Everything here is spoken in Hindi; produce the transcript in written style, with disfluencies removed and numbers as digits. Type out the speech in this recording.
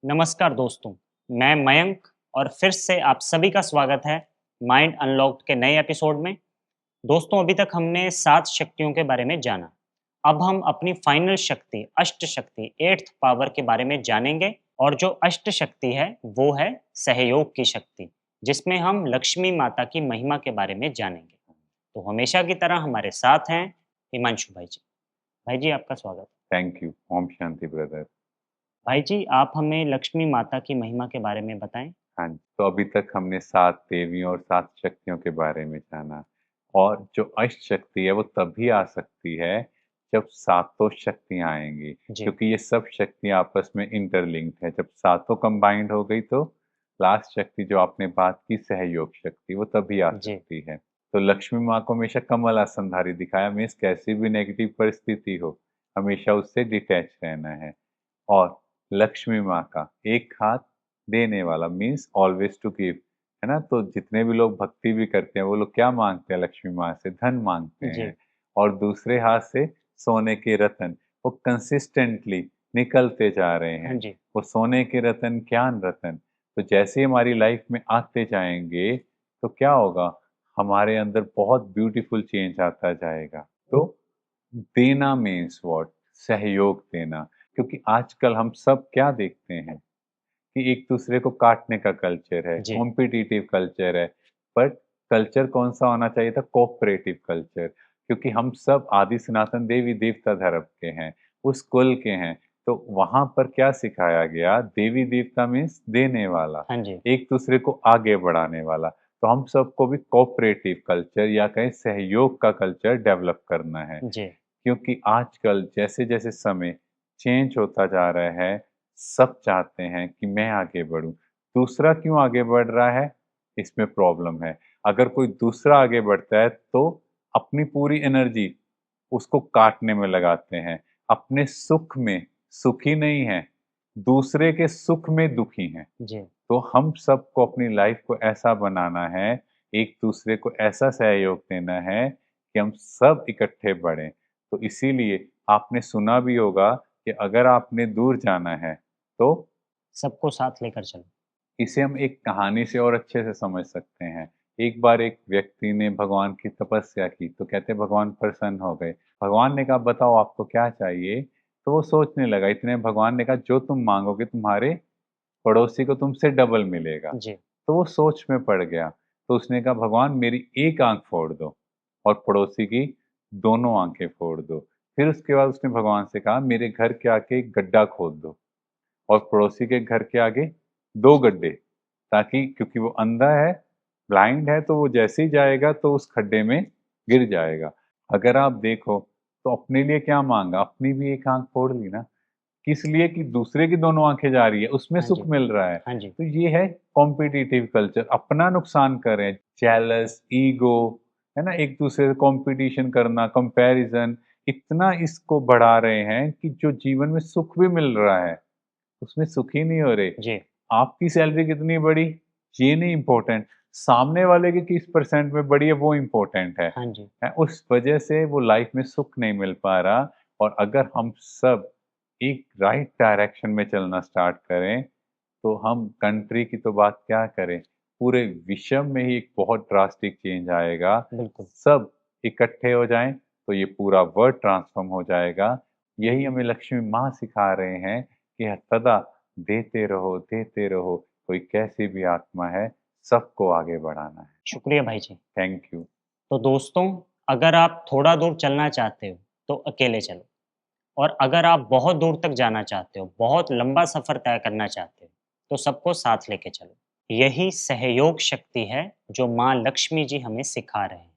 नमस्कार दोस्तों, मैं मयंक और फिर से आप सभी का स्वागत है माइंड अनलॉक्ड के नए एपिसोड में। दोस्तों, अभी तक हमने 7 शक्तियों के बारे में जाना। अब हम अपनी फाइनल शक्ति, अष्ट शक्ति, 8th पावर के बारे में जानेंगे और जो अष्ट शक्ति है, वो है सहयोग की शक्ति, जिसमें हम लक्ष्मी माता की महिमा के बारे में जानेंगे। तो हमेशा की तरह हमारे साथ हैं हिमांशु भाई जी। भाई जी, आपका स्वागत है। Thank you. Om Shanti brother. भाई जी, आप हमें लक्ष्मी माता की महिमा के बारे में बताएँ? हाँ जी, तो अभी तक हमने 7 देवियों और 7 शक्तियों के बारे में जाना और जो अष्ट शक्ति है वो तभी आ सकती है जब सातों शक्तियाँ आएँगी, जी। क्योंकि ये सब शक्तियाँ आपस में इंटरलिंक्ड है। जब सातों कंबाइंड हो गई तो लास्ट शक्ति जो आपने बात की सहयोग शक्ति वो तभी आ जी। सकती है। तो लक्ष्मी माँ को हमेशा कमल आसनधारी दिखाया, मीन्स कैसी भी नेगेटिव परिस्थिति हो, हमेशा उससे डिटैच रहना है। और लक्ष्मी माँ का एक हाथ देने वाला मीन्स ऑलवेज टू गिव, है ना? तो जितने भी लोग भक्ति भी करते हैं वो लोग क्या मांगते हैं लक्ष्मी माँ से? धन मांगते जी। हैं। और दूसरे हाथ से सोने के रतन, वो कंसिस्टेंटली निकलते जा रहे हाँ हैं। जी। वो सोने के रतन, ज्ञान रतन। तो जैसे ही हमारी लाइफ में आते जाएंगे तो क्या होगा, हमारे अंदर बहुत ब्यूटीफुल चेंज आता जाएगा। तो देना मीन्स व्हाट? सहयोग देना। क्योंकि आजकल हम सब क्या देखते हैं कि एक दूसरे को काटने का कल्चर है, जी। कॉम्पिटिटिव कल्चर है। बट कल्चर कौन-सा होना चाहिए था? Cooperative culture. क्योंकि हम सब आदि सनातन देवी-देवता धर्म के हैं, उस कुल के हैं। तो वहाँ पर क्या सिखाया गया? देवी-देवता मीन्स देने वाला, हाँ जी। एक दूसरे को आगे बढ़ाने वाला। तो हम सबको भी कोऑपरेटिव कल्चर या कहें सहयोग का कल्चर डेवलप करना है। जी। क्योंकि आजकल जैसे-जैसे समय चेंज होता जा रहा है, सब चाहते हैं कि मैं आगे बढ़ूँ। दूसरा क्यों आगे बढ़ रहा है? इसमें प्रॉब्लम है। अगर कोई दूसरा आगे बढ़ता है तो अपनी पूरी एनर्जी उसको काटने में लगाते हैं। अपने सुख में सुखी नहीं हैं, दूसरे के सुख में दुखी हैं। जी। तो हम सबको अपनी लाइफ को ऐसा बनाना है, एक दूसरे को ऐसा सहयोग देना है कि हम सब इकट्ठे बढ़ें। तो इसीलिए आपने सुना भी होगा कि अगर आपने दूर जाना है, तो सबको साथ लेकर चलो। इसे हम एक कहानी से और अच्छे से समझ सकते हैं। एक बार एक व्यक्ति ने भगवान की तपस्या की, तो कहते भगवान प्रसन्न हो गए। भगवान ने कहा बताओ आपको क्या चाहिए? तो वो सोचने लगा, इतने भगवान ने कहा जो तुम माँगोगे तुम्हारे पड़ोसी को तुमसे डबल मिलेगा। जी। तो वो सोच में पड़ गया। तो उसने कहा भगवान मेरी एक आँख फोड़ दो और पड़ोसी की दोनों आँखें फोड़ दो। फिर उसके बाद उसने भगवान से कहा मेरे घर के आगे एक गड्ढा खोद दो और पड़ोसी के घर के आगे 2 गड्ढे, ताकि क्योंकि वो अंधा है, ब्लाइंड है, तो वो जैसे ही जाएगा तो उस खड्डे में गिर जाएगा। अगर आप देखो तो अपने लिए क्या माँगा? अपनी भी एक आँख फोड़ ली ना। किस लिए? कि दूसरे की दोनों आँखें जा रही है, उसमें हाँ सुख जी। मिल रहा है। हाँ जी। तो ये है कॉम्पिटिटिव कल्चर, अपना नुकसान करें, जेलस, ईगो, है ना? एक-दूसरे से कॉम्पिटिशन करना, कंपैरिज़न, इतना इसको बढ़ा रहे हैं कि जो जीवन में सुख भी मिल रहा है, उसमें सुखी नहीं हो रहे। जी। आपकी सैलरी कितनी बढ़ी, ये नहीं इम्पोर्टेंट, सामने वाले की किस परसेंट में बढ़ी है वो इम्पोर्टेंट है। हाँ जी। उस वजह से वो लाइफ में सुख नहीं मिल पा रहा। और अगर हम सब एक राइट डायरेक्शन में चलना स्टार्ट करें, तो हम कंट्री की तो बात क्या करें, पूरे विश्व में ही एक बहुत ड्रास्टिक चेंज आएगा। बिल्कुल। सब इकट्ठे हो जाएँ, तो ये पूरा वर्ल्ड ट्रांसफ़ॉर्म हो जाएगा। यही हमें लक्ष्मी माँ सिखा रहे हैं कि सदा देते रहो, कोई कैसी भी आत्मा है, सबको आगे बढ़ाना है। शुक्रिया भाई जी। Thank you. तो दोस्तों, अगर आप थोड़ा दूर चलना चाहते हो, तो अकेले चलो और अगर आप बहुत दूर तक जाना चाहते हो, बहुत लंबा सफ़र तय करना चाहते हो, तो सबको साथ लेके चलो। यही सहयोग शक्ति है, जो माँ लक्ष्मी जी हमें सिखा रहे हैं।